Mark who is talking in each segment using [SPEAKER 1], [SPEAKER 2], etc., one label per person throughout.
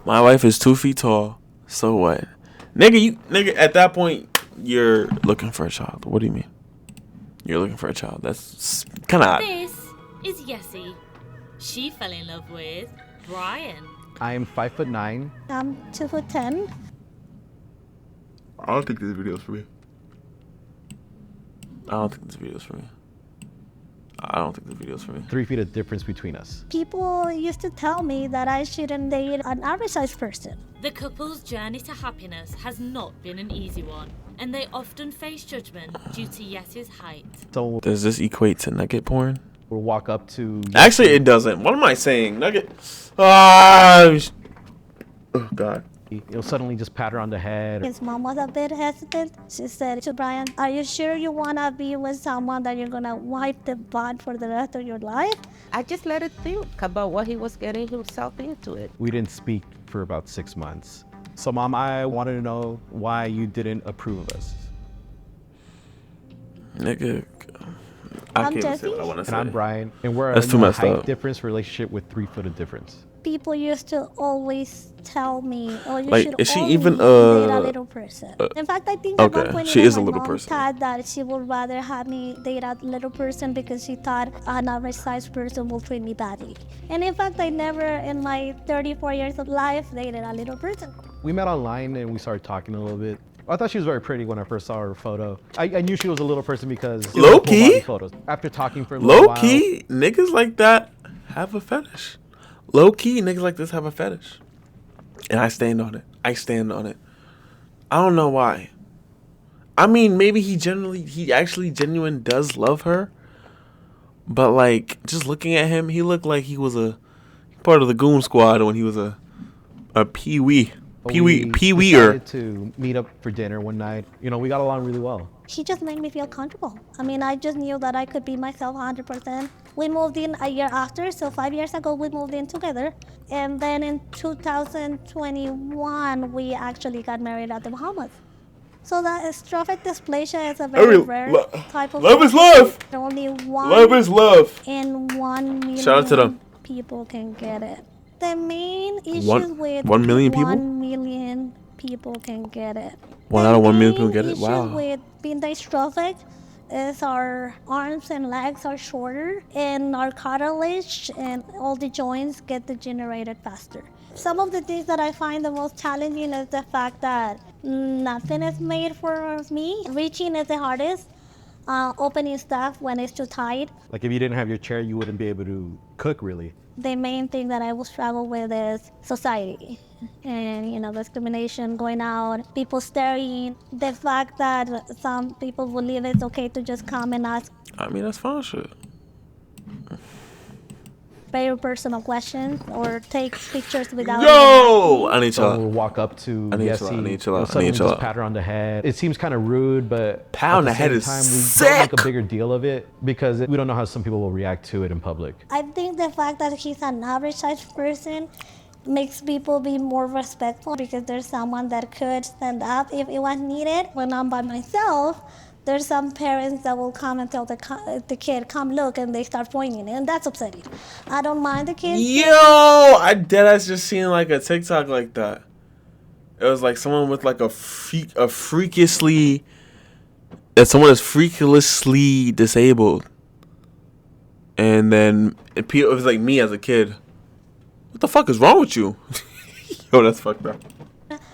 [SPEAKER 1] My wife is 2 feet tall. So what? Nigga, at that point, you're looking for a child. What do you mean? You're looking for a child. That's kind of odd.
[SPEAKER 2] This is Yessie. She fell in love with Brian.
[SPEAKER 3] I am 5'9".
[SPEAKER 4] I'm 2'10".
[SPEAKER 1] I don't think this video's for me. I don't think this video's for me.
[SPEAKER 3] 3 feet of difference between us.
[SPEAKER 4] People used to tell me that I shouldn't date an average sized person.
[SPEAKER 2] The couple's journey to happiness has not been an easy one, and they often face judgment due to Yessie's height.
[SPEAKER 3] So
[SPEAKER 1] Does this equate to nugget porn?
[SPEAKER 3] we'll walk up to...
[SPEAKER 1] Actually, it doesn't. What am I saying? Nugget. Oh, God.
[SPEAKER 3] You'll suddenly just pat her on the head.
[SPEAKER 4] His mom was a bit hesitant. She said to Brian, "Are you sure you want to be with someone that you're going to wipe the butt for the rest of your life?"
[SPEAKER 5] I just let it think about what he was getting himself into it.
[SPEAKER 3] We didn't speak for about 6 months. So, Mom, I wanted to know why you didn't approve of us.
[SPEAKER 1] Nigga. I
[SPEAKER 4] I'm
[SPEAKER 1] can't even say
[SPEAKER 4] Jessie.
[SPEAKER 1] what I want to say.
[SPEAKER 3] And I'm Brian, and we're
[SPEAKER 1] That's
[SPEAKER 3] in
[SPEAKER 1] too
[SPEAKER 3] a
[SPEAKER 1] messed
[SPEAKER 3] height
[SPEAKER 1] up.
[SPEAKER 3] difference relationship with 3 foot of difference.
[SPEAKER 4] People used to always tell me, "Oh, you
[SPEAKER 1] Like,
[SPEAKER 4] should
[SPEAKER 1] is she
[SPEAKER 4] only
[SPEAKER 1] even,
[SPEAKER 4] date a little person." In fact, I think at one
[SPEAKER 1] okay,
[SPEAKER 4] point
[SPEAKER 1] she
[SPEAKER 4] even
[SPEAKER 1] is a
[SPEAKER 4] my
[SPEAKER 1] little
[SPEAKER 4] mom
[SPEAKER 1] person.
[SPEAKER 4] thought that she would rather have me date a little person because she thought an average sized person will treat me badly. And in fact, I never in my 34 years of life dated a little person.
[SPEAKER 3] We met online and we started talking a little bit. I thought she was very pretty when I first saw her photo. I knew she was a little person because it was
[SPEAKER 1] Low
[SPEAKER 3] full body
[SPEAKER 1] key?
[SPEAKER 3] photos. After talking for a little
[SPEAKER 1] Low
[SPEAKER 3] while,
[SPEAKER 1] key, niggas like that have a fetish. Low key, niggas like this have a fetish. And I stand on it. I don't know why. I mean, maybe he actually genuine does love her. But like, just looking at him, he looked like he was a part of the goon squad when he was a pee-wee.
[SPEAKER 3] but
[SPEAKER 1] Pee-wee,
[SPEAKER 3] we
[SPEAKER 1] pee-weeer.
[SPEAKER 3] decided to meet up for dinner one night. You know, we got along really well.
[SPEAKER 4] He just made me feel comfortable. I mean, I just knew that I could be myself 100%. We moved in a year after, so 5 years ago we moved in together. And then in 2021, we actually got married at the Bahamas. So that strophic dysplasia is a very rare type of
[SPEAKER 1] Love is love.
[SPEAKER 4] Only one
[SPEAKER 1] Love is love.
[SPEAKER 4] in 1 million
[SPEAKER 1] Shout out to them.
[SPEAKER 4] people can get it. The main issues
[SPEAKER 1] One-
[SPEAKER 4] with
[SPEAKER 1] 1 million people?
[SPEAKER 4] 1 million people can get it.
[SPEAKER 1] 1
[SPEAKER 4] The
[SPEAKER 1] out of 1 million people
[SPEAKER 4] main
[SPEAKER 1] get it?
[SPEAKER 4] issue
[SPEAKER 1] Wow.
[SPEAKER 4] with being dystrophic is our arms and legs are shorter and our cartilage and all the joints get degenerated faster. Some of the things that I find the most challenging is the fact that nothing is made for me. Reaching is the hardest. Opening stuff when it's too tight.
[SPEAKER 3] Like if you didn't have your chair, you wouldn't be able to cook really.
[SPEAKER 4] The main thing that I will struggle with is society and, discrimination, going out, people staring, the fact that some people believe it's okay to just come and ask
[SPEAKER 1] I mean, that's fine shit.
[SPEAKER 4] very personal questions or take pictures without
[SPEAKER 1] Yo! I need
[SPEAKER 3] So
[SPEAKER 1] y'all.
[SPEAKER 3] we'll walk up to
[SPEAKER 1] I need
[SPEAKER 3] Yessie.
[SPEAKER 1] y'all, I need y'all,
[SPEAKER 3] we'll
[SPEAKER 1] I
[SPEAKER 3] suddenly
[SPEAKER 1] need y'all.
[SPEAKER 3] just pat her on the head. It seems kind of rude, but
[SPEAKER 1] Pat on
[SPEAKER 3] at
[SPEAKER 1] the head
[SPEAKER 3] same
[SPEAKER 1] is
[SPEAKER 3] time, we don't
[SPEAKER 1] sick.
[SPEAKER 3] make a bigger deal of it because we don't know how some people will react to it in public.
[SPEAKER 4] I think the fact that he's an average sized person makes people be more respectful because there's someone that could stand up if it was needed. When I'm by myself, there's some parents that will come and tell the kid, "Come look," and they start pointing, and that's upsetting. I don't mind the kids.
[SPEAKER 1] Yo! I deadass just seen like a TikTok like that. It was like someone with like someone is freakishly disabled. And then it was like me as a kid. What the fuck is wrong with you? Yo, that's fucked up.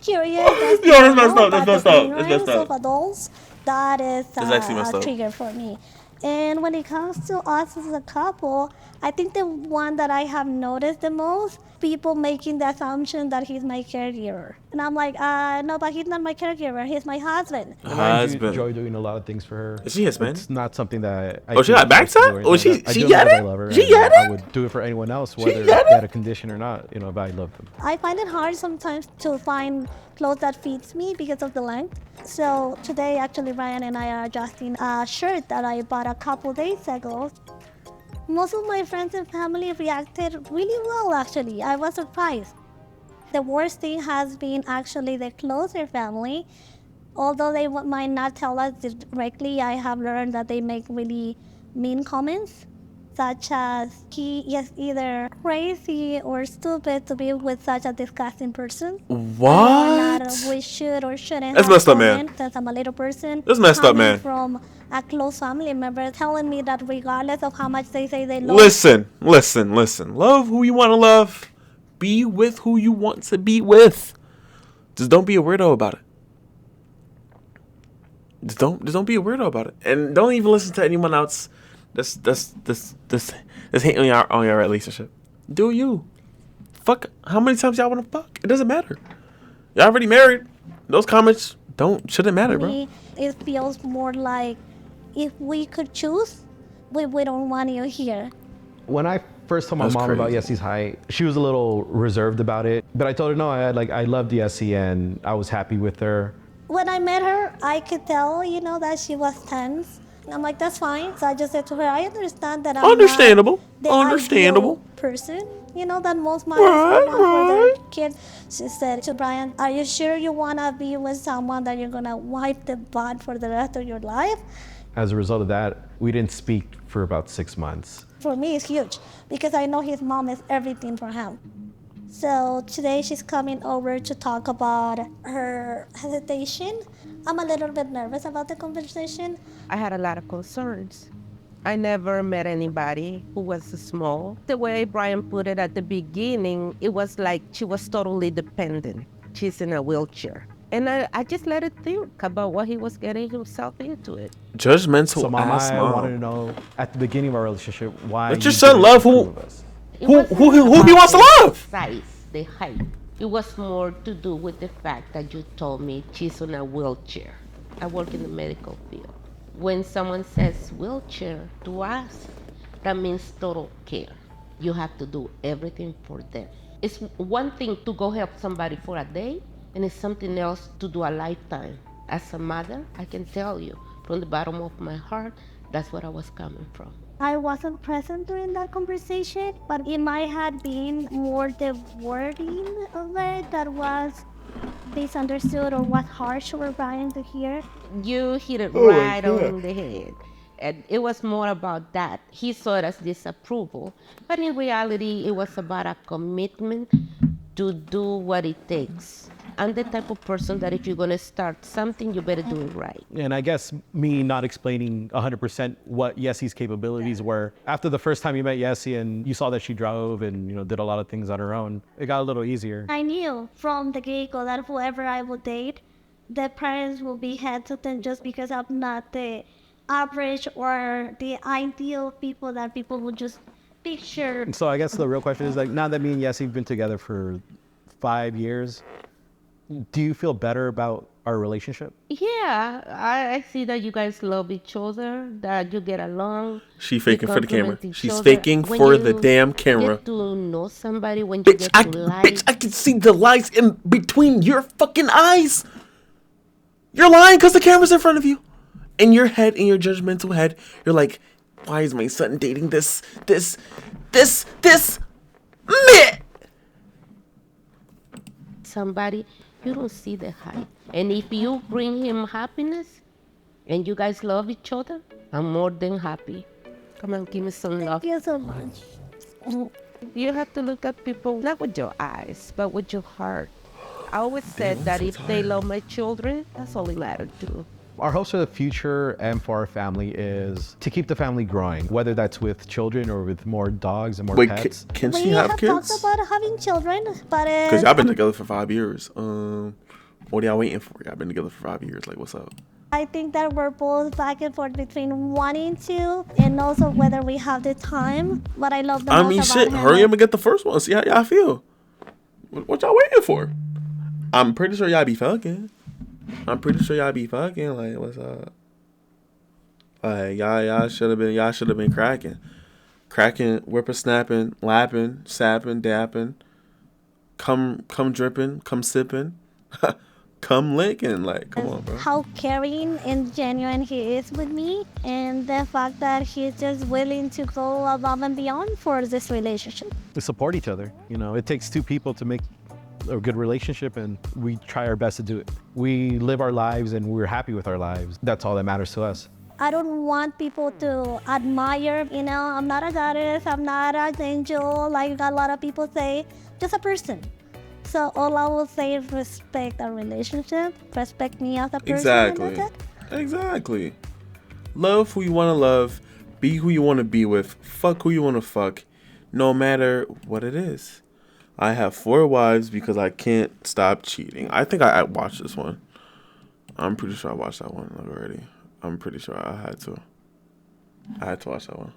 [SPEAKER 4] Curious.
[SPEAKER 1] Yo, that's messed up, that's messed up, that's messed up.
[SPEAKER 4] Of adults, that is
[SPEAKER 1] actually messed
[SPEAKER 4] a
[SPEAKER 1] up.
[SPEAKER 4] trigger for me. And when it comes to us as a couple, I think the one that I have noticed the most, people making the assumption that he's my caregiver. And I'm like, no, but he's not my caregiver. He's my husband.
[SPEAKER 3] And I
[SPEAKER 1] Husband.
[SPEAKER 3] enjoy doing a lot of things for her.
[SPEAKER 1] Is she Hispanic?
[SPEAKER 3] It's not something that I
[SPEAKER 1] Oh, she
[SPEAKER 3] think
[SPEAKER 1] got back
[SPEAKER 3] most people
[SPEAKER 1] tap?
[SPEAKER 3] do
[SPEAKER 1] Oh,
[SPEAKER 3] anything like that.
[SPEAKER 1] she
[SPEAKER 3] I do
[SPEAKER 1] get
[SPEAKER 3] because I
[SPEAKER 1] it?
[SPEAKER 3] love her,
[SPEAKER 1] She
[SPEAKER 3] and
[SPEAKER 1] get
[SPEAKER 3] I
[SPEAKER 1] it?
[SPEAKER 3] would do it for anyone else, whether
[SPEAKER 1] get
[SPEAKER 3] they
[SPEAKER 1] it?
[SPEAKER 3] had a condition or not, if I love them.
[SPEAKER 4] I find it hard sometimes to find clothes that fits me because of the length. So today, actually, Ryan and I are adjusting a shirt that I bought a couple days ago. Most of my friends and family reacted really well, actually. I was surprised. The worst thing has been actually the closer family. Although they might not tell us directly, I have learned that they make really mean comments. such as he is either crazy or stupid to be with such a disgusting person.
[SPEAKER 1] What?
[SPEAKER 4] That we should or shouldn't
[SPEAKER 1] That's
[SPEAKER 4] have
[SPEAKER 1] messed up,
[SPEAKER 4] children,
[SPEAKER 1] man.
[SPEAKER 4] since I'm a little person.
[SPEAKER 1] That's messed up,
[SPEAKER 4] coming
[SPEAKER 1] man.
[SPEAKER 4] from a close family member telling me that regardless of how much they say they love
[SPEAKER 1] Listen. Love who you want to love. Be with who you want to be with. Just don't be a weirdo about it. Just don't be a weirdo about it. And don't even listen to anyone else that's hating on your relationship. Do you. Fuck how many times y'all wanna fuck? It doesn't matter. Y'all already married. Those comments shouldn't matter, bro.
[SPEAKER 4] me. It feels more like if we could choose, we don't want you here.
[SPEAKER 3] When I first told my
[SPEAKER 1] That's
[SPEAKER 3] mom about
[SPEAKER 1] crazy.
[SPEAKER 3] Yessi's height, she was a little reserved about it. But I told her no, I loved Yessi and I was happy with her.
[SPEAKER 4] When I met her, I could tell, that she was tense. I'm like, that's fine. So I just said to her, I understand that I'm
[SPEAKER 1] Understandable.
[SPEAKER 4] not the
[SPEAKER 1] Understandable.
[SPEAKER 4] ideal person, that most mothers would want for their kids. She said to Brian, are you sure you want to be with someone that you're going to wipe the butt for the rest of your life?
[SPEAKER 3] As a result of that, we didn't speak for about 6 months.
[SPEAKER 4] For me, it's huge because I know his mom is everything for him. So today she's coming over to talk about her hesitation. I'm a little bit nervous about the conversation.
[SPEAKER 5] I had a lot of concerns. I never met anybody who was small. The way Brian put it at the beginning, it was like she was totally dependent. She's in a wheelchair. And I just let it think about what he was getting himself into it.
[SPEAKER 1] Judgmental
[SPEAKER 3] So Mama,
[SPEAKER 1] ass
[SPEAKER 3] I
[SPEAKER 1] mom.
[SPEAKER 3] wanted to know at the beginning of our relationship why
[SPEAKER 1] Let
[SPEAKER 3] you
[SPEAKER 1] your son
[SPEAKER 3] didn't
[SPEAKER 1] love
[SPEAKER 3] approve of us.
[SPEAKER 5] It
[SPEAKER 1] Who
[SPEAKER 5] wasn't
[SPEAKER 1] he
[SPEAKER 5] about
[SPEAKER 1] wants to
[SPEAKER 5] the
[SPEAKER 1] love.
[SPEAKER 5] Size, the height. It was more to do with the fact that you told me she's in a wheelchair. I work in the medical field. When someone says wheelchair to us, that means total care. You have to do everything for them. It's one thing to go help somebody for a day, and it's something else to do a lifetime. As a mother, I can tell you from the bottom of my heart, that's what I was coming from.
[SPEAKER 4] I wasn't present during that conversation, but it might have been more the wording of it that was misunderstood or was harsh for Brian to hear.
[SPEAKER 5] You hit it right on the head. And it was more about that. He saw it as disapproval, but in reality, it was about a commitment to do what it takes. I'm the type of person that if you're going to start something, you better do it right.
[SPEAKER 3] And I guess me not explaining 100% what Yessi's capabilities were. After the first time you met Yessi and you saw that she drove and did a lot of things on her own, it got a little easier.
[SPEAKER 4] I knew from the get-go that whoever I would date, the parents will be hesitant just because I'm not the average or the ideal people that people would just picture.
[SPEAKER 3] And so I guess the real question is now that me and Yessi have been together for 5 years, do you feel better about our relationship?
[SPEAKER 5] Yeah, I see that you guys love each other, that you get along.
[SPEAKER 1] She
[SPEAKER 5] you
[SPEAKER 1] faking for the camera.
[SPEAKER 5] compliment each
[SPEAKER 1] She's
[SPEAKER 5] other.
[SPEAKER 1] faking
[SPEAKER 5] When
[SPEAKER 1] for
[SPEAKER 5] you
[SPEAKER 1] the damn camera.
[SPEAKER 5] Get to know somebody when you
[SPEAKER 1] Bitch,
[SPEAKER 5] get
[SPEAKER 1] I
[SPEAKER 5] to like.
[SPEAKER 1] can see the lies in between your fucking eyes. You're lying because the camera's in front of you. In your head, in your judgmental head, you're like, why is my son dating this meh?
[SPEAKER 5] Somebody, you don't see the height. And if you bring him happiness and you guys love each other, I'm more than happy. Come on, give me some love.
[SPEAKER 4] Thank you so much.
[SPEAKER 5] You have to look at people not with your eyes, but with your heart. I always said that if they love my children, that's all they matter to.
[SPEAKER 3] Our hopes for the future and for our family is to keep the family growing, whether that's with children or with more dogs and more
[SPEAKER 1] Wait,
[SPEAKER 3] pets.
[SPEAKER 1] can
[SPEAKER 4] We
[SPEAKER 1] she have
[SPEAKER 4] have
[SPEAKER 1] kids?
[SPEAKER 4] talked about having children, but
[SPEAKER 1] Because y'all been together for 5 years. What are y'all waiting for? Y'all been together for 5 years. Like, what's up?
[SPEAKER 4] I think that we're both back and forth between wanting to and also whether we have the time. But I love the
[SPEAKER 1] I
[SPEAKER 4] most
[SPEAKER 1] mean,
[SPEAKER 4] about
[SPEAKER 1] shit.
[SPEAKER 4] him.
[SPEAKER 1] Hurry up and get the first one. See how y'all feel. What y'all waiting for? I'm pretty sure y'all be fucking. Like, what's up? Like, y'all should have been cracking, whippersnapping, lapping, sapping, dapping, come dripping, come sipping, come licking. Like, come on, bro.
[SPEAKER 4] How caring and genuine he is with me, and the fact that he's just willing to go above and beyond for this relationship.
[SPEAKER 3] To support each other. It takes two people to make a good relationship, and we try our best to do it. We live our lives and we're happy with our lives. That's all that matters to us.
[SPEAKER 4] I don't want people to admire, I'm not a goddess, I'm not an angel, like a lot of people say, just a person. So all I will say is respect our relationship, respect me as a person, and
[SPEAKER 1] Exactly.
[SPEAKER 4] that's it.
[SPEAKER 1] Exactly. Love who you want to love. Be who you want to be with. Fuck who you want to fuck. No matter what it is. I have 4 wives because I can't stop cheating. I think I watched this one. I'm pretty sure I watched that one already. I'm pretty sure I had to. I had to watch that one.